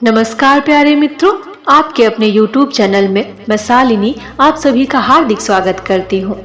नमस्कार प्यारे मित्रों, आपके अपने YouTube चैनल में मैं शालिनी आप सभी का हार्दिक स्वागत करती हूँ।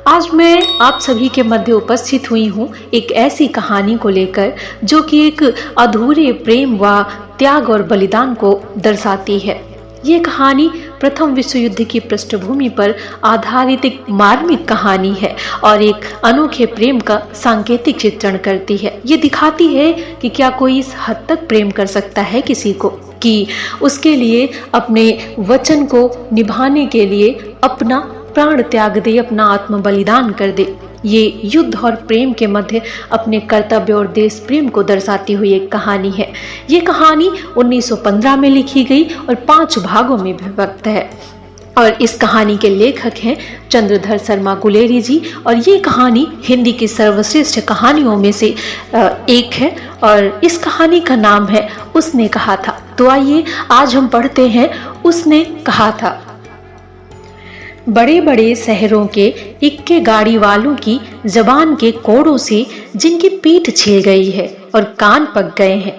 आज मैं आप सभी के मध्य उपस्थित हुई हूँ एक ऐसी कहानी को लेकर जो कि एक अधूरे प्रेम व त्याग और बलिदान को दर्शाती है। ये कहानी प्रथम विश्व युद्ध की पृष्ठभूमि पर आधारित एक मार्मिक कहानी है और एक अनोखे प्रेम का सांकेतिक चित्रण करती है। ये दिखाती है कि क्या कोई इस हद तक प्रेम कर सकता है किसी को कि उसके लिए अपने वचन को निभाने के लिए अपना प्राण त्याग दे, अपना आत्म बलिदान कर दे। ये युद्ध और प्रेम के मध्य अपने कर्तव्य और देश प्रेम को दर्शाती हुई एक कहानी है। ये कहानी 1915 में लिखी गई और 5 भागों में विभक्त है और इस कहानी के लेखक हैं चंद्रधर शर्मा गुलेरी जी और ये कहानी हिंदी की सर्वश्रेष्ठ कहानियों में से एक है और इस कहानी का नाम है उसने कहा था। तो आइए आज हम पढ़ते हैं उसने कहा था। बड़े बड़े शहरों के इक्के गाड़ी वालों की जबान के कोड़ों से जिनकी पीठ छिल गई है और कान पक गए हैं,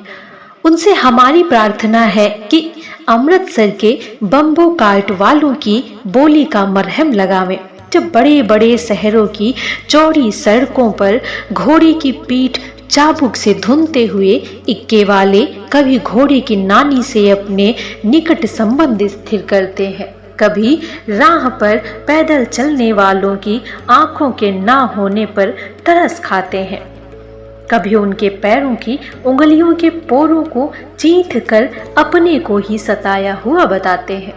उनसे हमारी प्रार्थना है कि अमृतसर के बम्बो कार्ट वालों की बोली का मरहम लगावें। जब बड़े बड़े शहरों की चौड़ी सड़कों पर घोड़े की पीठ चाबुक से धुनते हुए इक्के वाले कभी घोड़े की नानी से अपने निकट संबंध स्थिर करते हैं, कभी राह पर पैदल चलने वालों की आंखों के ना होने पर तरस खाते हैं, कभी उनके पैरों की उंगलियों के पोरों को चीथ कर अपने को ही सताया हुआ बताते हैं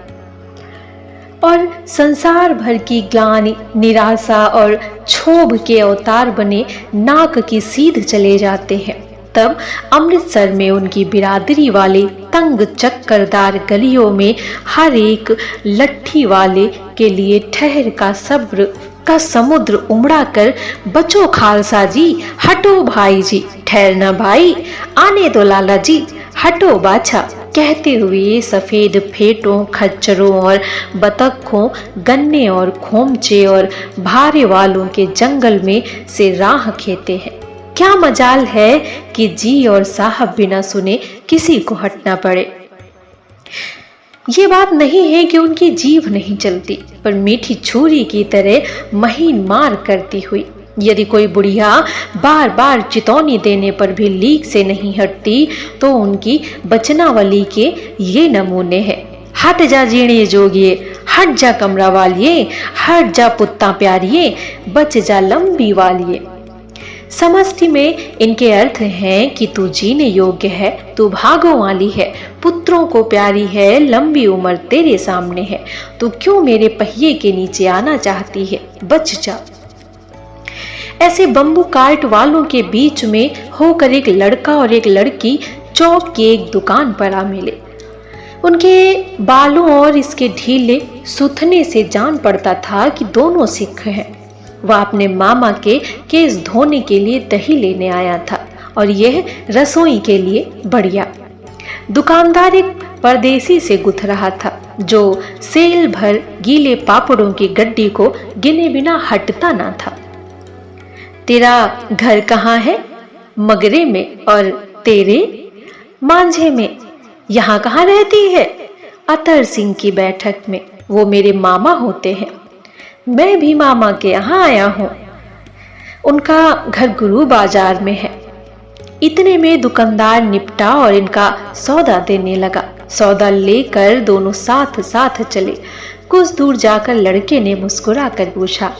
और संसार भर की ग्लानि, निराशा और क्षोभ के अवतार बने नाक की सीध चले जाते हैं। तब अमृतसर में उनकी बिरादरी वाले तंग चक्करदार गलियों में हर एक लट्ठी वाले के लिए ठहर का सब्र का समुद्र उमड़ा कर बचो खालसा जी, हटो भाई जी, ठहरना भाई, आने दो लाला जी, हटो बाछा, कहते हुए सफेद फेटों, खच्चरों और बतखों, गन्ने और खोमचे और भारे वालों के जंगल में से राह खेते हैं। क्या मजाल है कि जी और साहब बिना सुने किसी को हटना पड़े। ये बात नहीं है कि उनकी जीभ नहीं चलती, पर मीठी छुरी की तरह महीन मार करती हुई। यदि कोई बुढ़िया बार बार चितौनी देने पर भी लीक से नहीं हटती तो उनकी बचनावली के ये नमूने हैं। हट जा जीणे जोगिए, हट जा कमरा वालिए, हट जा पुत्ता प्यारिए, बच जा लंबी वालिए। समष्टि में इनके अर्थ हैं कि तू जीने योग्य है, तू भागों वाली है, पुत्रों को प्यारी है, लंबी उम्र तेरे सामने है, तू क्यों मेरे पहिए के नीचे आना चाहती है, बच जा। ऐसे बम्बू कार्ट वालों के बीच में होकर एक लड़का और एक लड़की चौक की एक दुकान पर आ मिले। उनके बालों और इसके ढीले सुथने से जान पड़ता था कि दोनों सिख हैं। वह अपने मामा के केस धोने के लिए दही लेने आया था और यह रसोई के लिए बढ़िया। दुकानदार एक परदेसी से गुथ रहा था जो सेल भर गीले पापड़ों की गड्डी को गिने बिना हटता ना था। तेरा घर कहाँ है? मगरे में। और तेरे? मांझे में। यहाँ कहाँ रहती है? अतर सिंह की बैठक में, वो मेरे मामा होते हैं। मैं भी मामा के यहाँ आया हूँ, उनका घर गुरु बाजार में है। इतने में दुकानदार निपटा और इनका सौदा देने लगा। सौदा लेकर दोनों साथ साथ चले। कुछ दूर जाकर लड़के ने मुस्कुरा कर पूछा,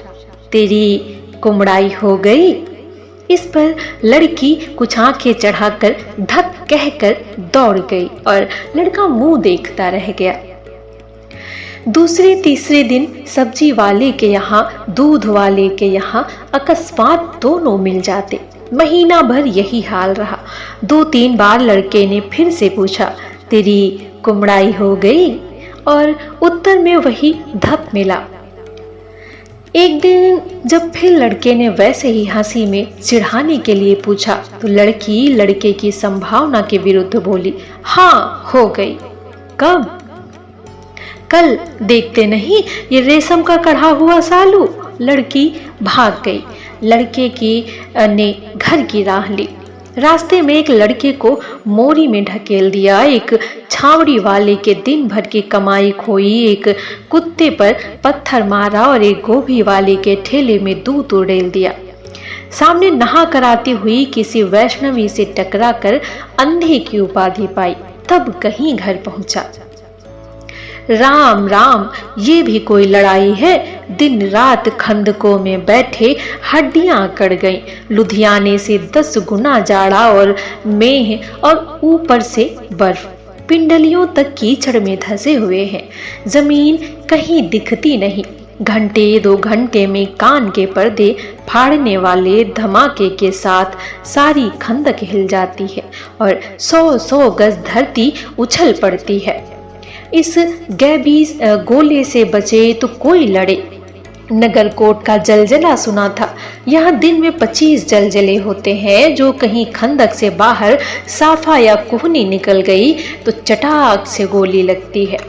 तेरी कुमड़ाई हो गई? इस पर लड़की कुछ आंखें चढ़ाकर धक कहकर दौड़ गई और लड़का मुंह देखता रह गया। दूसरे तीसरे दिन सब्जी वाले के यहाँ, दूध वाले के यहाँ अकस्मात दोनों मिल जाते। महीना भर यही हाल रहा। 2-3 बार लड़के ने फिर से पूछा, तेरी कुमड़ाई हो गई? और उत्तर में वही धप मिला। एक दिन जब फिर लड़के ने वैसे ही हंसी में चिढ़ाने के लिए पूछा तो लड़की लड़के की संभावना के विरुद्ध बोली, हाँ हो गई। कब? कल। देखते नहीं ये रेशम का कढ़ा हुआ सालू। लड़की भाग गई। लड़के की ने घर की राह ली। रास्ते में एक लड़के को मोरी में ढकेल दिया, एक छावड़ी वाले के दिन भर की कमाई खोई, एक कुत्ते पर पत्थर मारा और एक गोभी वाले के ठेले में दूध उड़ेल दिया। सामने नहा कर आती हुई किसी वैष्णवी से टकरा कर अंधे की उपाधि पाई, तब कहीं घर पहुंचा। राम राम, ये भी कोई लड़ाई है। दिन रात खंदकों में बैठे हड्डियां अकड़ गईं। लुधियाने से 10 गुना जाड़ा और मेह और ऊपर से बर्फ, पिंडलियों तक कीचड़ में धंसे हुए हैं। जमीन कहीं दिखती नहीं। घंटे 2 घंटे में कान के पर्दे फाड़ने वाले धमाके के साथ सारी खंदक हिल जाती है और 100-100 गज धरती उछल पड़ती है। इस गैबीज गोले से बचे तो कोई लड़े। नगरकोट का जलजला सुना था। यहाँ दिन में 25 जलजले होते हैं। जो कहीं खंदक से बाहर साफा या कुहनी निकल गई तो चटाक से गोली लगती है।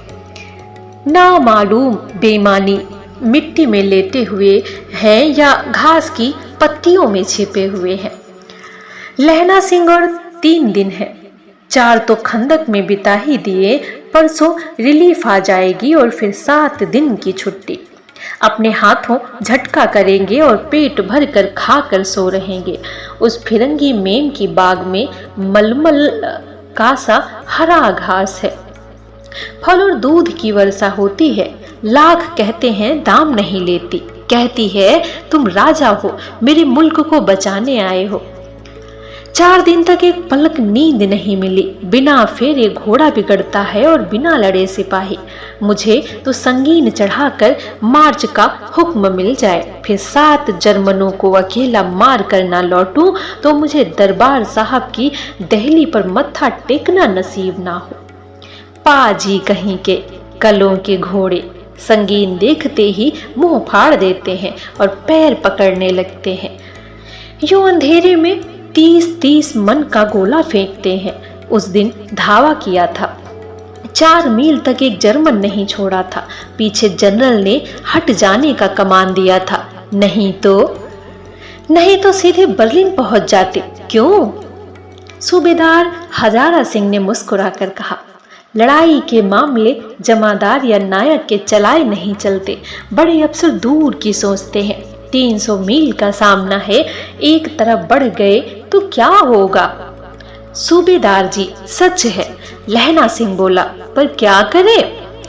ना मालूम बेईमानी मिट्टी में लेटे हुए हैं या घास की पत्तियों में छिपे हुए हैं। लहना सिंह और 3 दिन है। 4 तो खंदक में बिता ही दिए, परसों रिलीफ आ जाएगी और फिर 7 दिन की छुट्टी। अपने हाथों झटका करेंगे और पेट भर कर खा कर सो रहेंगे। उस फिरंगी मेम की बाग में मलमल का सा हरा घास है। फल और दूध की वर्षा होती है। लाख कहते हैं दाम नहीं लेती। कहती है तुम राजा हो, मेरे मुल्क को बचाने आए हो। 4 दिन तक एक पलक नींद नहीं मिली। बिना फेरे घोड़ा बिगड़ता है और बिना लड़े सिपाही। मुझे तो संगीन चढ़ाकर मार्च का हुक्म मिल जाए, फिर 7 जर्मनों को अकेला मार कर ना लौटूं तो मुझे दरबार साहब की दहली पर मत्था टेकना नसीब ना हो। पाजी कहीं के कलों के घोड़े संगीन देखते ही मुंह फाड़ देते हैं और पैर पकड़ने लगते हैं। यूं अंधेरे में 30-30 मन का गोला फेंकते हैं। उस दिन धावा किया था। 4 मील तक एक जर्मन नहीं छोड़ा था। पीछे जनरल ने हट जाने का कमान दिया था। नहीं तो सीधे बर्लिन पहुंच जाते। क्यों? सूबेदार हजारा सिंह ने मुस्कुराकर कहा, लड़ाई के मामले जमादार या नायक के चलाए नहीं चलते। बड़े अफसर दूर की सोचते हैं। 300 मील का सामना है। एक तरफ बढ़ गए तो क्या होगा? सूबेदार जी, सच है, लहना सिंह बोला, पर क्या करे?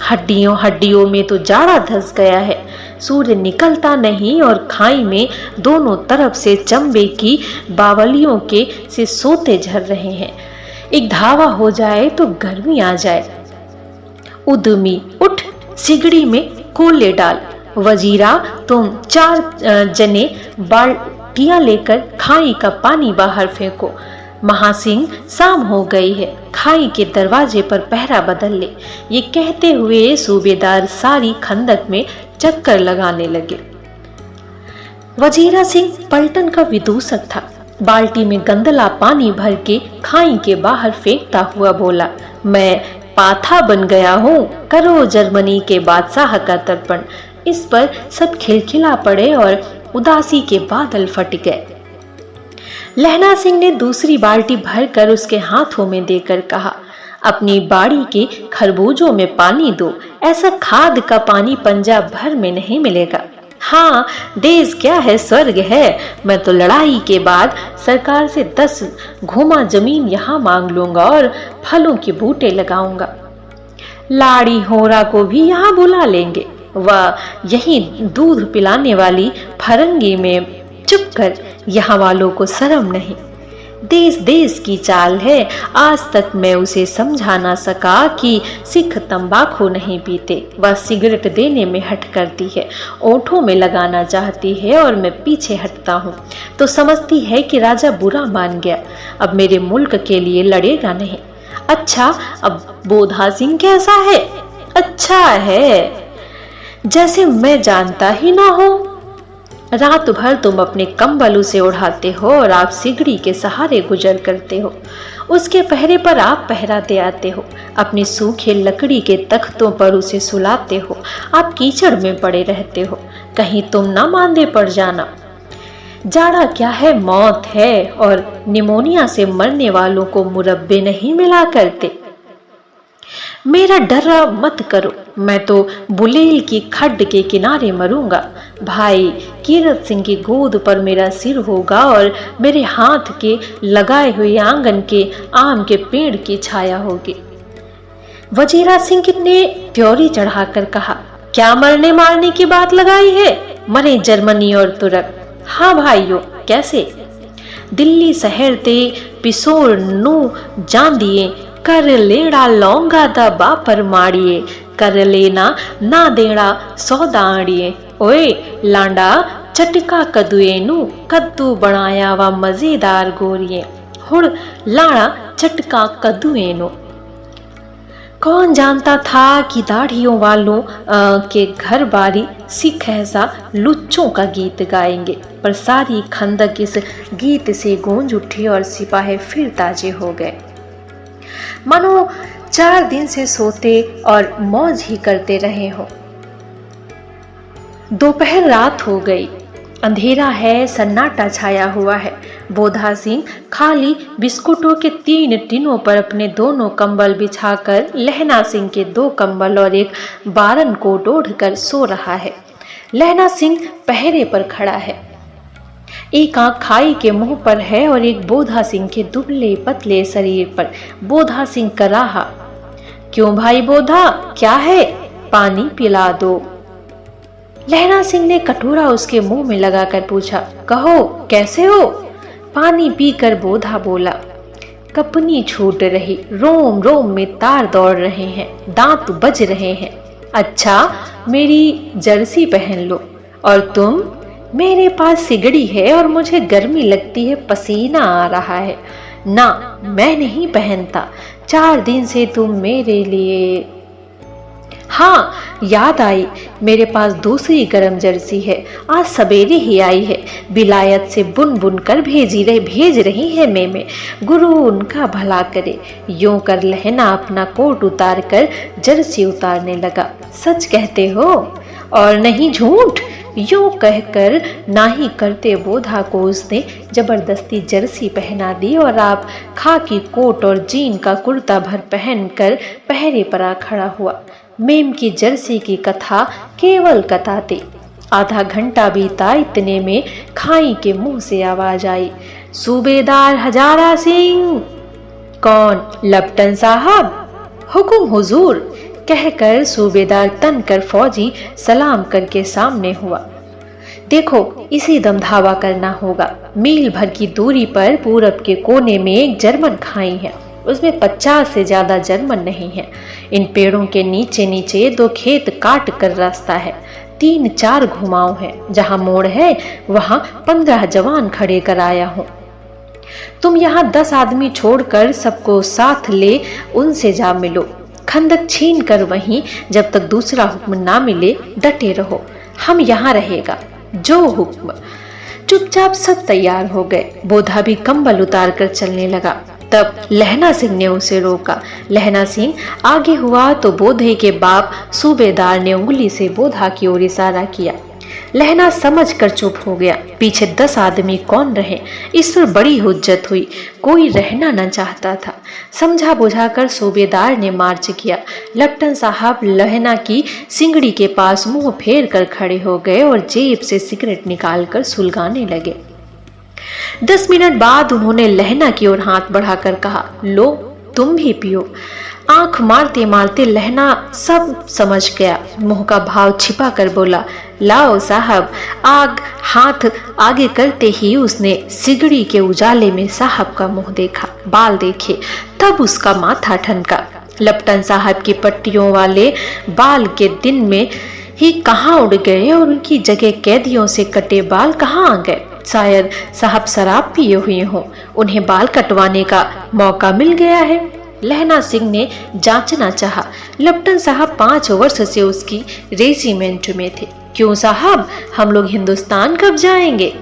हड्डियों में तो जाड़ा धंस गया है। सूर्य निकलता नहीं और खाई में दोनों तरफ से चंबे की बावलियों के से सोते झर रहे हैं। एक धावा हो जाए तो गर्मी आ जाए। उद्यमी उठ, सिगड़ी में कोले डाल। वजीरा, तुम 4 जने बाल्टियां लेकर खाई का पानी बाहर फेंको। महासिंह, शाम हो गई है, खाई के दरवाजे पर पहरा बदल ले। ये कहते हुए सूबेदार सारी खंदक में चक्कर लगाने लगे। वजीरा सिंह पलटन का विदूषक था। बाल्टी में गंदला पानी भर के खाई के बाहर फेंकता हुआ बोला, मैं पाथा बन गया हूँ। करो जर्मनी के बादशाह का तर्पण। इस पर सब खिलखिला पड़े और उदासी के बादल फट गए। लहना सिंह ने दूसरी बाल्टी भरकर उसके हाथों में देकर कहा, अपनी बाड़ी के खरबूजों में पानी दो। ऐसा खाद का पानी पंजाब भर में नहीं मिलेगा। हाँ, देश क्या है, स्वर्ग है। मैं तो लड़ाई के बाद सरकार से 10 घुमा जमीन यहाँ मांग लूंगा और फलों के बूटे लगाऊंगा। लाड़ी होरा को भी यहाँ बुला लेंगे। वह यही दूध पिलाने वाली फरंगी में चुप कर, यहाँ वालों को शर्म नहीं। देश की चाल है। आज तक मैं उसे समझा ना सका कि सिख तंबाकू नहीं पीते। वह सिगरेट देने में हट करती है, ओठों में लगाना चाहती है और मैं पीछे हटता हूँ तो समझती है कि राजा बुरा मान गया, अब मेरे मुल्क के लिए लड़ेगा नहीं। अच्छा, अब बोधा सिंह कैसा है? अच्छा है, जैसे मैं जानता ही ना हो। रात भर तुम अपने कंबल उसे उड़ाते हो और आप सिगड़ी के सहारे गुजर करते हो। उसके पहरे पर आप पहरा दे आते हो। अपने सूखे लकड़ी के तख्तों पर उसे सुलाते हो। आप कीचड़ में पड़े रहते हो। कहीं तुम ना मांदे पड़ जाना। जाड़ा क्या है, मौत है, और निमोनिया से मरने वालों को मुरब्बे नहीं मिला करते। मेरा डरा मत करो, मैं तो बुलेल की खड्ड के किनारे मरूंगा। भाई कीरत सिंह की गोद पर मेरा सिर होगा और मेरे हाथ के लगाए हुए आंगन के आम के पेड़ की छाया होगी। वजीरा सिंह ने त्योरी चढ़ाकर कहा, क्या मरने मारने की बात लगाई है? मरे जर्मनी और तुर्क। हाँ भाइयों, कैसे? दिल्ली शहर ते पिसोर नु जान दिए, कर लेड़ा लौंगा दा बापर माड़िए, कर लेना ना देना सौदा आड़िए। ओए लांडा चटका कदुए नु कद्दू बनाया वा मजेदार गोरिए, हुड़ लाड़ा चटका कद्दुए नु। कौन जानता था कि दाढ़ियों वालों के घर बारी सिख ऐसा लुच्चों का गीत गाएंगे। पर सारी खंदक इस गीत से गूंज उठी और सिपाही फिर ताजे हो गए, मानो 4 दिन से सोते और मौज ही करते रहे हो। दोपहर रात हो गई, अंधेरा है, सन्नाटा छाया हुआ है। बोधा सिंह खाली बिस्कुटों के 3 टिनों पर अपने दोनों कंबल बिछाकर लहना सिंह के 2 कंबल और एक बारन को ओढ़कर सो रहा है। लहना सिंह पहरे पर खड़ा है, एक आंख खाई के मुंह पर है और एक बोधा सिंह के दुबले पतले शरीर पर। बोधा सिंह कराहा, क्यों भाई बोधा, क्या है? पानी पिला दो। लहना सिंह ने कटोरा उसके मुंह में लगाकर पूछा, कहो कैसे हो? पानी पीकर बोधा बोला, कपनी छूट रही, रोम रोम में तार दौड़ रहे हैं, दांत बज रहे हैं। अच्छा मेरी जर्सी पहन लो। और तुम? मेरे पास सिगड़ी है और मुझे गर्मी लगती है, पसीना आ रहा है। ना मैं नहीं पहनता, 4 दिन से तुम मेरे लिए। हाँ याद आई, मेरे पास दूसरी गरम जर्सी है, आज सवेरे ही आई है, विलायत से बुन बुन कर भेज रही है मेमे, गुरु उनका भला करे। यूं कर लहना अपना कोट उतार कर जर्सी उतारने लगा। सच कहते हो? और नहीं झूठ? यूं कहकर नाही करते बोधा को उसने जबरदस्ती जर्सी पहना दी और आप खाकी कोट और जीन का कुर्ता भर पहनकर पहरे पर आ खड़ा हुआ। मेम की जर्सी की कथा केवल कथाती। आधा घंटा बीता, इतने में खाई के मुंह से आवाज आई, सूबेदार हजारा सिंह। कौन? लपटन साहब। हुकुम हुजूर, कहकर सूबेदार तनकर फौजी सलाम करके सामने हुआ। देखो इसी दम धावा करना होगा। मील भर की दूरी पर पूरब के कोने में एक जर्मन खाई है, उसमें 50 से ज्यादा जर्मन नहीं है। इन पेड़ों के नीचे नीचे 2 खेत काट कर रास्ता है, 3-4 घुमाव है, जहां मोड़ है वहां 15 जवान खड़े कर आया हूं। तुम यहाँ 10 आदमी छोड़कर सबको साथ ले उनसे जा मिलो। खंदक छीन कर वहीं जब तक दूसरा हुक्म ना मिले डटे रहो, हम यहाँ रहेगा, जो हुक्म। चुपचाप सब तैयार हो गए। बोधा भी कंबल उतार कर चलने लगा। तब लहना सिंह ने उसे रोका। लहना सिंह आगे हुआ तो बोधे के बाप सूबेदार ने उंगली से बोधा की ओर इशारा किया। लहना समझ कर चुप हो गया। पीछे 10 आदमी कौन रहे, इस पर बड़ी हुज्जत हुई। कोई रहना न चाहता था। समझा बुझाकर सूबेदार ने मार्च किया। लपटन साहब लहना की सिंगड़ी के पास मुंह फेर कर खड़े हो गए और जेब से सिगरेट निकालकर सुलगाने लगे। 10 मिनट बाद उन्होंने लहना की ओर हाथ बढ़ाकर कहा, लो तुम भी पियो। आंख मारते मारते लहना सब समझ गया। मुंह का भाव छिपा कर बोला, लाओ साहब। आग हाथ आगे करते ही उसने सिगड़ी के उजाले में साहब का मुंह देखा, बाल देखे, तब उसका माथा ठनका। लपटन साहब की पट्टियों वाले बाल के दिन में ही कहाँ उड़ गए और उनकी जगह कैदियों से कटे बाल कहाँ आ गए। शायद साहब शराब पिए हुए हों, उन्हें बाल कटवाने का मौका मिल गया है। लहना सिंह ने जांचना चाहा। लपटन साहब 5 वर्ष से उसकी रेजिमेंट में थे। क्यों साहब, हम लोग हिंदुस्तान कब जाएंगे?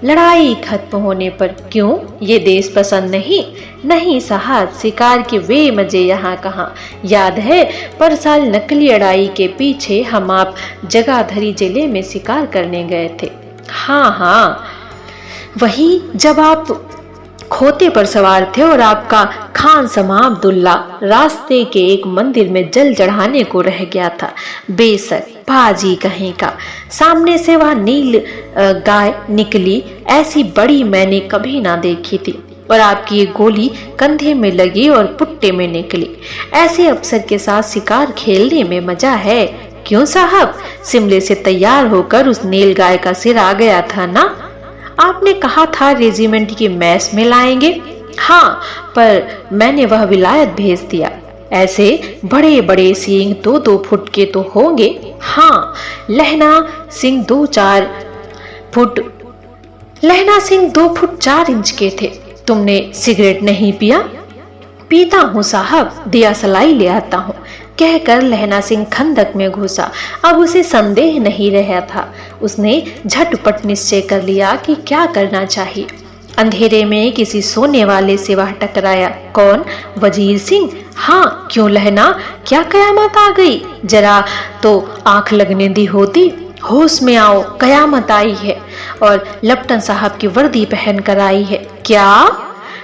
लड़ाई खत्म होने पर। क्यों, ये देश पसंद नहीं? नहीं साहब, शिकार के वे मजे यहाँ कहाँ। याद है पर साल नकली लड़ाई के पीछे हम आप जगाधरी जिले में शिकार करने गए थे। हाँ हाँ, वहीं जब आप खोते पर सवार थे और आपका खान समा अब्दुल्ला रास्ते के एक मंदिर में जल चढ़ाने को रह गया था। बेशक बाजी कहीं का, सामने से वह नील गाय निकली, ऐसी बड़ी मैंने कभी ना देखी थी। और आपकी ये गोली कंधे में लगी और पुट्टे में निकली। ऐसे अफसर के साथ शिकार खेलने में मजा है, क्यों साहब? शिमले से तैयार होकर उस नील गाय का सिर आ गया था ना? आपने कहा था रेजिमेंट की मैस में लाएंगे। हाँ, पर मैंने वह विलायत भेज दिया। ऐसे बड़े बड़े सींग 2-2 फुट के तो होंगे। हाँ, लहना सिंह 2 फुट 4 इंच के थे। तुमने सिगरेट नहीं पिया? पीता हूँ साहब, दिया सलाई ले आता हूँ, कहकर लहना सिंह खंदक में घुसा। अब उसे संदेह नहीं रहा था। उसने झटपट निश्चय कर लिया कि क्या करना चाहिए। अंधेरे में किसी सोने वाले से वह टकराया। कौन? वजीर सिंह। हाँ, क्यों लहना, क्या कयामत आ गई? जरा तो आंख लगने दी होती। होश में आओ, कयामत आई है और लप्टन साहब की वर्दी पहन कर आई है। क्या?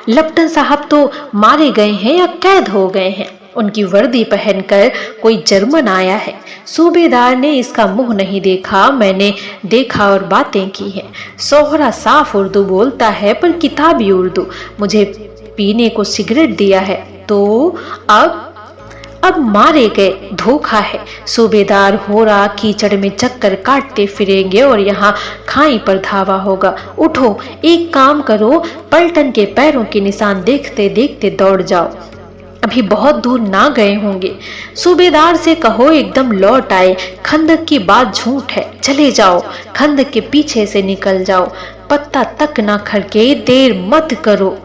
लप्टन साहब तो मारे गए हैं या कैद हो गए हैं? उनकी वर्दी पहनकर कोई जर्मन आया है। सूबेदार ने इसका मुंह नहीं देखा, मैंने देखा और बातें की हैं। सोहरा साफ उर्दू बोलता है, पर किताबी उर्दू। मुझे पीने को सिगरेट दिया है, तो अब मारे गए। धोखा है। सूबेदार हो रहा कीचड़ में चक्कर काटते फिरेंगे और यहाँ खाई पर धावा होगा। उठो, एक काम करो, पलटन के पैरों के निशान देखते देखते दौड़ जाओ। अभी बहुत दूर ना गए होंगे। सूबेदार से कहो एकदम लौट आए। खंदक की बात झूठ है, चले जाओ, खंदक के पीछे से निकल जाओ। पत्ता तक ना खड़के, देर मत करो।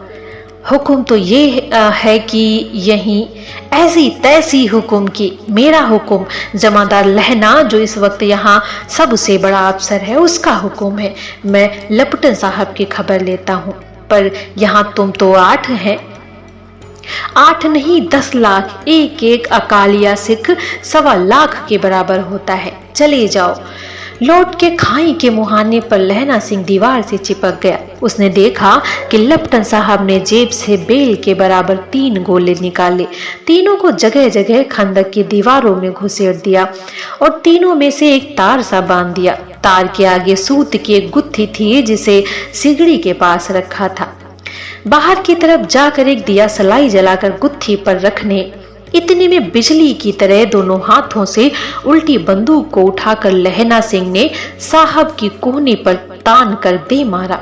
हुक्म तो ये है कि यहीं ऐसी तैसी हुक्म की। मेरा हुक्म? जमादार लहना, जो इस वक्त यहाँ सबसे बड़ा अफसर है, उसका हुक्म है। मैं लपटन साहब की खबर लेता हूँ। पर यहाँ तुम तो 8 हैं। 8 नहीं, 10 लाख। एक अकालिया सिख 1.25 लाख के बराबर होता है। चले जाओ। लौट के खाई के मुहाने पर लहना सिंह दीवार से चिपक गया। उसने देखा कि लप्टन साहब ने जेब से बेल के बराबर 3 गोले निकाले। तीनों को जगह जगह खंदक की दीवारों में घुसेड़ दिया और तीनों में से एक तार सा बांध दिया। तार के आगे सूत की एक गुत्थी थी, जिसे सिगड़ी के पास रखा था। बाहर की तरफ जाकर एक दिया सलाई जलाकर गुत्थी पर रखने, इतने में बिजली की तरह दोनों हाथों से उल्टी बंदूक को उठाकर लहना सिंह ने साहब की कोहनी पर तान कर दे मारा।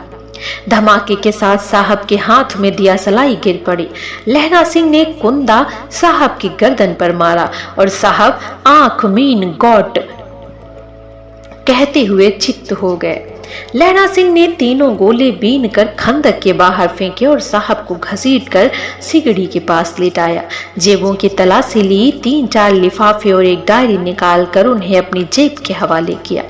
धमाके के साथ साहब के हाथ में दिया सलाई गिर पड़ी। लहना सिंह ने कुंदा साहब की गर्दन पर मारा और साहब आंख मीन गॉड कहते हुए चित्त हो गए। लहना सिंह ने तीनों गोले बीन कर खंदक के बाहर फेंके और साहब को घसीट कर सिगड़ी के पास लेटाया। जेबों की तलाशी ली, 3-4 लिफाफे और एक डायरी निकाल कर उन्हें अपनी जेब के हवाले किया।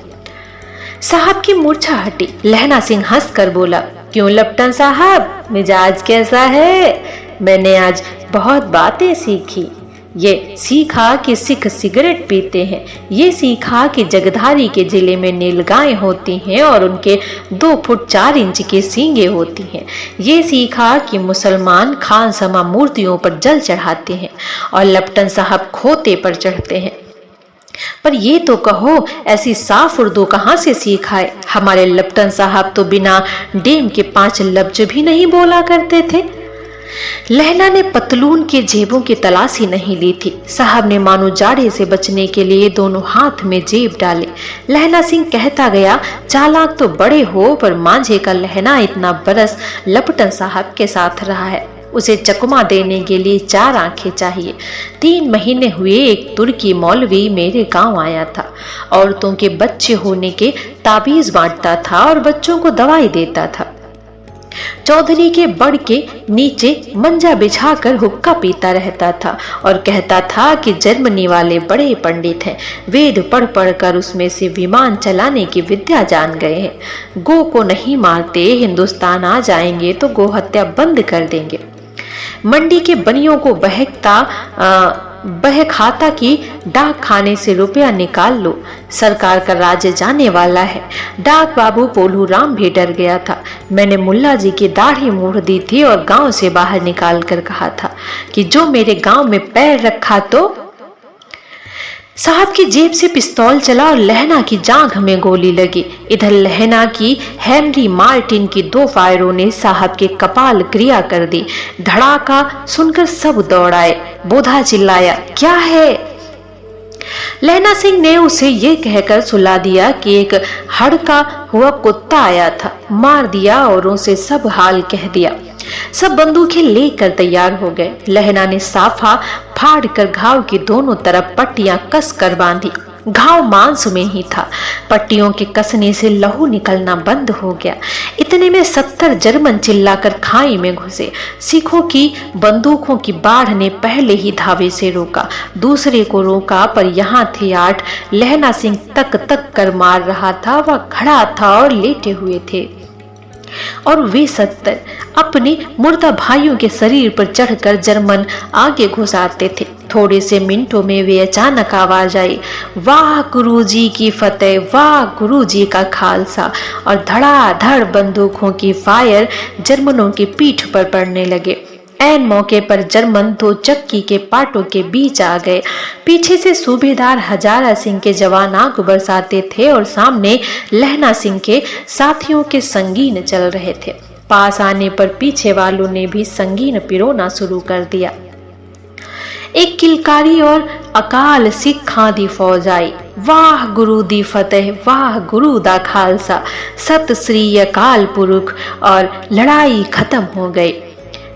साहब की मूर्छा हटी। लहना सिंह हंस कर बोला, क्यों लप्टन साहब, मिजाज कैसा है? मैंने आज बहुत बातें सीखी। ये सीखा कि सिख सिगरेट पीते हैं, ये सीखा कि जगधारी के जिले में नीलगायें होती हैं और उनके 2 फुट 4 इंच की सींगे होती हैं, ये सीखा कि मुसलमान खान समा मूर्तियों पर जल चढ़ाते हैं और लप्टन साहब खोते पर चढ़ते हैं। पर ये तो कहो, ऐसी साफ उर्दू कहाँ से सीखा है? हमारे लप्टन साहब तो बिना डेम के 5 लफ्ज भी नहीं बोला करते थे। लहना ने पतलून के जेबों की तलाशी नहीं ली थी। साहब ने मानो जाड़े से बचने के लिए दोनों हाथ में जेब डाले। लहना सिंह कहता गया, चालाक तो बड़े हो, पर मांझे का लहना इतना बरस लपटन साहब के साथ रहा है, उसे चकमा देने के लिए 4 आंखें चाहिए। 3 महीने हुए एक तुर्की मौलवी मेरे गांव आया था। औरतों के बच्चे होने के ताबीज बांटता था और बच्चों को दवाई देता था। चौधरी के बड़ के नीचे मंजा बिछाकर हुक्का पीता रहता था और कहता था कि जर्मनी वाले बड़े पंडित हैं, वेद पढ़ पढ़ कर उसमें से विमान चलाने की विद्या जान गए हैं। गो को नहीं मारते, हिंदुस्तान आ जाएंगे तो गो हत्या बंद कर देंगे। मंडी के बनियों को बहकता बह खाता कि डाक खाने से रुपया निकाल लो, सरकार का राज्य जाने वाला है। डाक बाबू पोलू राम भी डर गया था। मैंने मुल्ला जी की दाढ़ी मोड़ दी थी और गांव से बाहर निकाल कर कहा था कि जो मेरे गांव में पैर रखा तो साहब की जेब से पिस्तौल चला और लहना की जांघ में गोली लगी। इधर लहना की हेनरी मार्टिन की 2 फायरों ने साहब के कपाल क्रिया कर दी। धड़ाका सुनकर सब दौड़ आए। बोधा चिल्लाया, क्या है? लहना सिंह ने उसे ये कहकर सुला दिया कि एक हड़का हुआ कुत्ता आया था, मार दिया और उसे सब हाल कह दिया। सब बंदूकें लेकर तैयार हो गए। लहना ने साफा फाड़ कर घाव की दोनों तरफ पट्टियां कस कर बांधी। घाव मांस में ही था। पट्टियों के कसने से लहू निकलना बंद हो गया। इतने में 70 जर्मन चिल्लाकर खाई में घुसे। सिखों की बंदूकों की बाढ़ ने पहले ही धावे से रोका, दूसरे को रोका, पर यहाँ थे 8। लहना सिंह तक तक कर मार रहा था। वह खड़ा था और लेटे हुए थे और वे 70 अपने मुर्दा भाइयों के शरीर पर चढ़कर जर्मन आगे घुसाते थे। थोड़े से मिनटों में वे अचानक आवाज आई, वाह गुरुजी की फतेह, वाह गुरुजी का खालसा, और धड़ाधड़ बंदूकों की फायर जर्मनों की पीठ पर पड़ने लगे। ऐन मौके पर जर्मन 2 चक्की के पाटों के बीच आ गए। पीछे से सूबेदार हजारा सिंह के जवान आग बरसाते थे और सामने लहना सिंह के साथियों के संगीन चल रहे थे। पास आने पर पीछे वालों ने भी संगीन पिरोना शुरू कर दिया। एक किलकारी और अकाल सिखां दी फौज आई। वाह गुरु दी फतेह, वाह गुरु दा खालसा, सत श्री अकाल पुरख, और लड़ाई खत्म हो गई।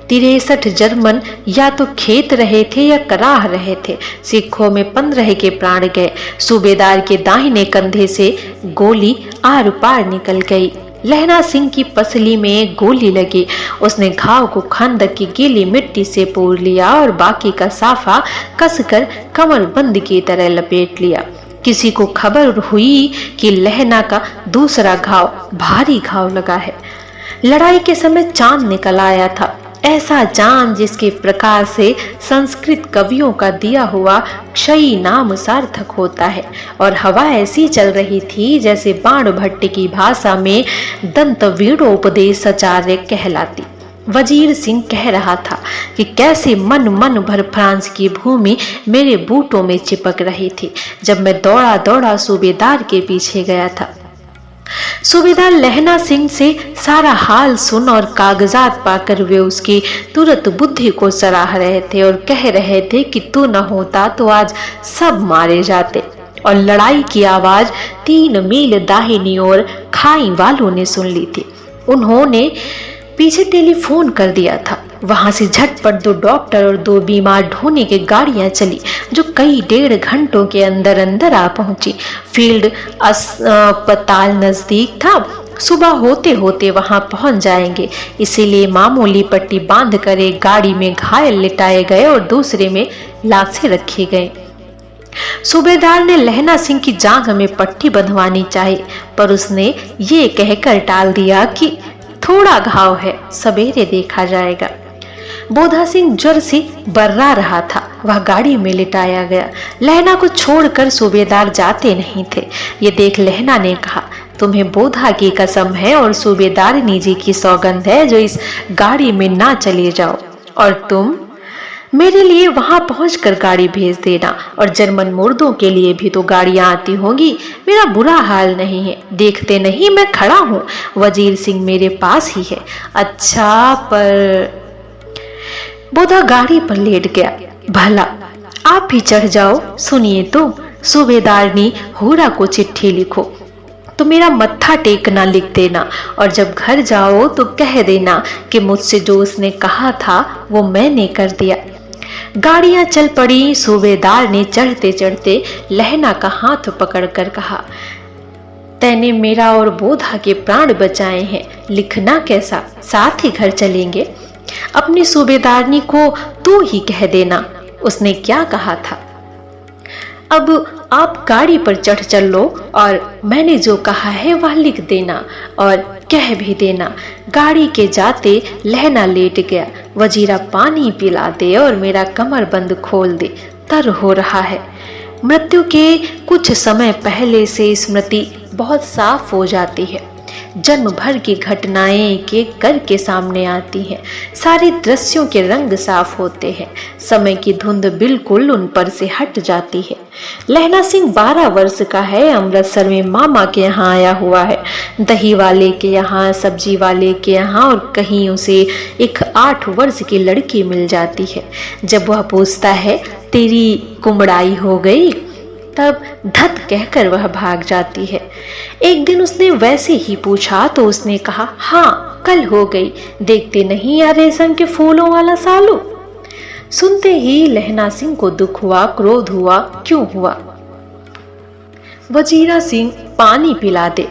63 जर्मन या तो खेत रहे थे या कराह रहे थे। सिखों में 15 के प्राण गए। सूबेदार के दाहिने कंधे से गोली आर पार निकल गई। लहना सिंह की पसली में गोली लगी। उसने घाव को खंदक की गीली मिट्टी से पूर लिया और बाकी का साफा कसकर कमरबंद की तरह लपेट लिया। किसी को खबर हुई कि लहना का दूसरा घाव भारी घाव लगा है। लड़ाई के समय चांद निकल आया था, ऐसा चांद जिसके प्रकाश से संस्कृत कवियों का दिया हुआ क्षयी नाम सार्थक होता है। और हवा ऐसी चल रही थी जैसे बाण भट्ट की भाषा में दंत वीणोपदेश आचार्य कहलाती। वजीर सिंह कह रहा था कि कैसे मन मन भर फ्रांस की भूमि मेरे बूटों में चिपक रही थी जब मैं दौड़ा दौड़ा सूबेदार के पीछे गया था। सूबेदार लहना सिंह से सारा हाल सुन और कागजात पाकर वे उसकी तुरंत बुद्धि को सराह रहे थे और कह रहे थे कि तू न होता तो आज सब मारे जाते। और लड़ाई की आवाज 3 मील दाहिनी ओर खाई वालों ने सुन ली थी। उन्होंने पीछे टेलीफोन कर दिया था। वहां से झटपट 2 डॉक्टर और 2 बीमार ढोने की गाड़ियां चली जो कई 1.5 घंटों के अंदर अंदर आ पहुंची। फील्ड अस्पताल नजदीक था। सुबह होते होते वहां पहुंच जाएंगे, इसीलिए मामूली पट्टी बांध कर एक गाड़ी में घायल लिटाए गए और दूसरे में लाशें रखी गई। सूबेदार ने लहना सिंह की जांघ में पट्टी बंधवानी चाहिए, पर उसने ये कहकर टाल दिया कि थोड़ा घाव है, सवेरे देखा जाएगा। बोधा सिंह ज्वर से बर्रा रहा था। वह गाड़ी में लिटाया गया। लहना को छोड़कर सूबेदार जाते नहीं थे। ये देख लहना ने कहा, तुम्हें बोधा की कसम है और सूबेदारनी जी की सौगंध है जो इस गाड़ी में ना चले जाओ। और तुम मेरे लिए वहां पहुंचकर गाड़ी भेज देना, और जर्मन मुर्दों के लिए भी तो गाड़ियां आती होंगी। मेरा बुरा हाल नहीं है, देखते नहीं मैं खड़ा हूँ। वजीर सिंह मेरे पास ही है। अच्छा, पर बोधा गाड़ी पर लेट गया। भला आप भी चढ़ जाओ। सुनिए तो, सूबेदारनी होरा को चिट्ठी लिखो तो मेरा मत्था टेकना लिख देना, और जब घर जाओ तो कह देना कि मुझसे जो उसने कहा था वो मैंने कर दिया। गाड़ियां चल पड़ी। सूबेदार ने चढ़ते चढ़ते लहना का हाथ पकड़कर कहा, तैने मेरा और बोधा के प्राण बचाए हैं, लिखना कैसा, साथ ही घर चलेंगे। अपनी सूबेदारनी को तू ही कह देना, उसने क्या कहा था। अब आप गाड़ी पर चढ़ चलो और मैंने जो कहा है वह लिख देना और कह भी देना। गाड़ी के जाते लहना लेट गया। वजीरा पानी पिला दे और मेरा कमर बंद खोल दे, तर हो रहा है। मृत्यु के कुछ समय पहले से स्मृति बहुत साफ हो जाती है। जन्म भर की घटनाएं एक एक करके सामने आती हैं। सारे दृश्यों के रंग साफ होते हैं। समय की धुंध बिल्कुल उन पर से हट जाती है। लहना सिंह 12 वर्ष का है। अमृतसर में मामा के यहाँ आया हुआ है। दही वाले के यहाँ, सब्जी वाले के यहाँ, और कहीं उसे एक 8 वर्ष की लड़की मिल जाती है। जब वह पूछता है तेरी कुमड़ाई हो गई, तब धत कहकर वह भाग जाती है। एक दिन उसने वैसे ही पूछा तो उसने कहा, हाँ कल हो गई, देखते नहीं यार रेशम के फूलों वाला सालू। सुनते ही लहना सिंह को दुख हुआ, क्रोध हुआ। क्यों हुआ? वजीरा सिंह पानी पिला दे।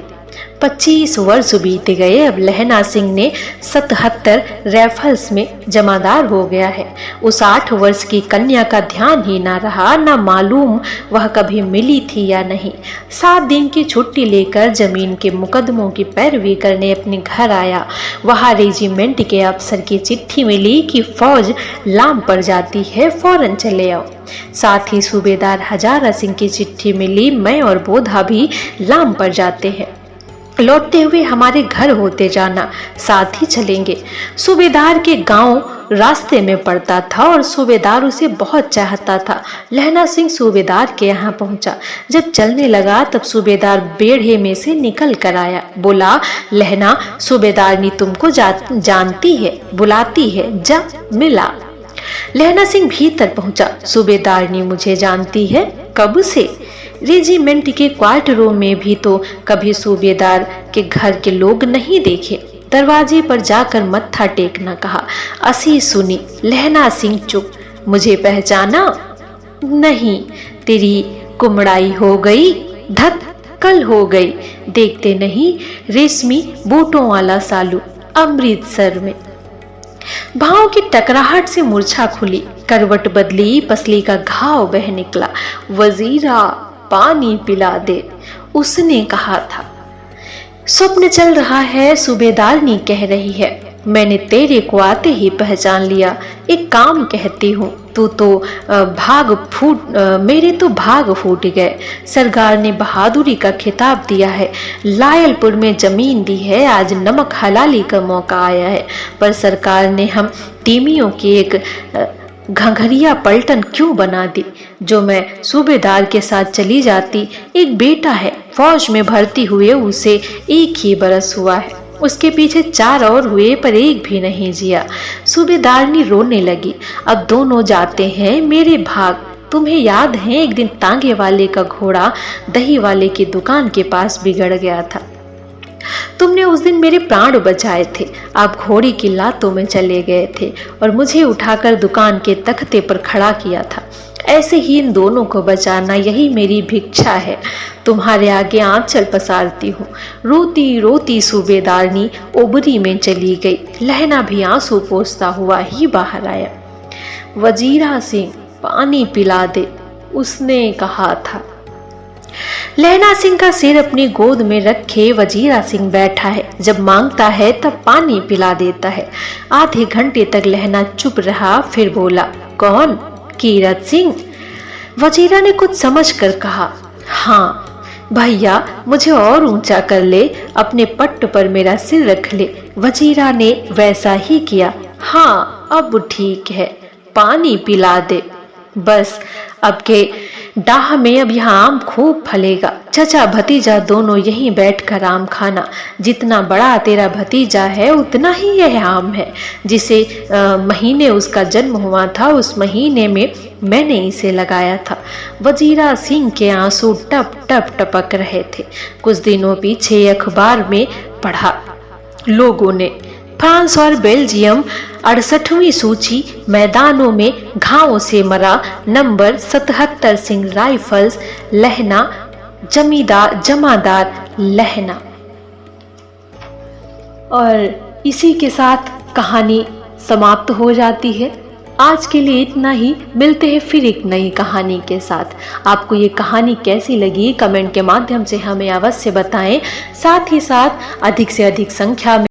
25 वर्ष बीत गए। अब लहना सिंह ने 77 राइफल्स में जमादार हो गया है। उस 8 वर्ष की कन्या का ध्यान ही ना रहा, ना मालूम वह कभी मिली थी या नहीं। 7 दिन की छुट्टी लेकर जमीन के मुकदमों की पैरवी करने अपने घर आया। वहां रेजिमेंट के अफसर की चिट्ठी मिली कि फौज लाम पड़ जाती है, फौरन चले आओ। साथ ही सूबेदार हजारा सिंह की चिट्ठी मिली, मैं और बोधा भी लाम पड़ जाते हैं, लौटते हुए हमारे घर होते जाना, साथ ही चलेंगे। सूबेदार के गांव रास्ते में पड़ता था और सूबेदार उसे बहुत चाहता था। लहना सिंह सूबेदार के यहाँ पहुंचा। जब चलने लगा तब सूबेदार बेढ़े में से निकल कर आया। बोला, लहना सूबेदारनी तुमको जानती है, बुलाती है, जा मिला। लहना सिंह भीतर पहुंचा। सूबेदारनी मुझे जानती है? कब से? रेजिमेंट के क्वार्टरों में भी तो कभी सूबेदार के घर के लोग नहीं देखे। दरवाजे पर जाकर मत्था टेकना कहा। असी सुनी। लहना सिंह चुप। मुझे पहचाना? नहीं। तेरी कुमड़ाई हो गई? धत कल हो गई। देखते नहीं रेशमी बूटों वाला सालू, अमृतसर में। भाव की टकराहट से मूर्छा खुली, करवट बदली, पसली का घाव बह निकला। वजीरा पानी पिला दे, उसने कहा था। स्वप्न चल रहा है, सूबेदारनी कह रही है। मैंने तेरे को आते ही पहचान लिया। एक काम कहती हूँ, तू तो मेरे तो भाग फूट गए। सरकार ने बहादुरी का खिताब दिया है, लायलपुर में जमीन दी है। आज नमक हलाली का मौका आया है, पर सरकार ने हम तीमियों की एक घंघरिया पलटन क्यों बना दी? जो मैं सूबेदार के साथ चली जाती। एक बेटा है, फौज में भर्ती हुए उसे 1 ही बरस हुआ है। उसके पीछे 4 और हुए, पर एक भी नहीं जिया। सूबेदारनी रोने लगी। अब दोनों जाते हैं मेरे भाग। तुम्हें याद है एक दिन तांगे वाले का घोड़ा दही वाले की दुकान के पास बिगड़ गया था। तुमने उस दिन मेरे प्राण बचाए थे। आप घोड़ी की लातों में चले गए थे और मुझे उठाकर दुकान के तख्ते पर खड़ा किया था। ऐसे ही इन दोनों को बचाना, यही मेरी भिक्षा है। तुम्हारे आगे आंचल पसारती हूँ। रोती रोती सूबेदारनी ओबरी में चली गई। लहना भी आंसू पोंछता हुआ ही बाहर आया। वजीरा सिंह पानी पिला दे, उसने कहा था। लहना सिंह का सिर अपनी गोद में रखे वजीरा सिंह बैठा है। जब मांगता है तब पानी पिला देता है। आधे घंटे तक लहना चुप रहा, फिर बोला, कौन? कीरत सिंह। वजीरा ने कुछ समझकर कहा, हाँ भैया, मुझे और ऊंचा कर ले, अपने पट्ट पर मेरा सिर रख ले। वजीरा ने वैसा ही किया। हाँ अब ठीक है, पानी पिला दे। बस अब के डाह में अब यहाँ आम खूब फलेगा। चचा भतीजा दोनों यहीं बैठकर आम खाना। जितना बड़ा तेरा भतीजा है उतना ही यह आम है। जिसे महीने उसका जन्म हुआ था, उस महीने में मैंने इसे लगाया था। वजीरा सिंह के आंसू टप टप टपक रहे थे। कुछ दिनों पीछे अखबार में पढ़ा, लोगों ने फ्रांस और बेल्जियम 68वीं सूची मैदानों में घावों से मरा। नंबर 77 सिंह राइफल्स, लहना, जमादार लहना। और इसी के साथ कहानी समाप्त हो जाती है। आज के लिए इतना ही। मिलते हैं फिर एक नई कहानी के साथ। आपको ये कहानी कैसी लगी कमेंट के माध्यम से हमें अवश्य बताएं। साथ ही साथ अधिक से अधिक संख्या में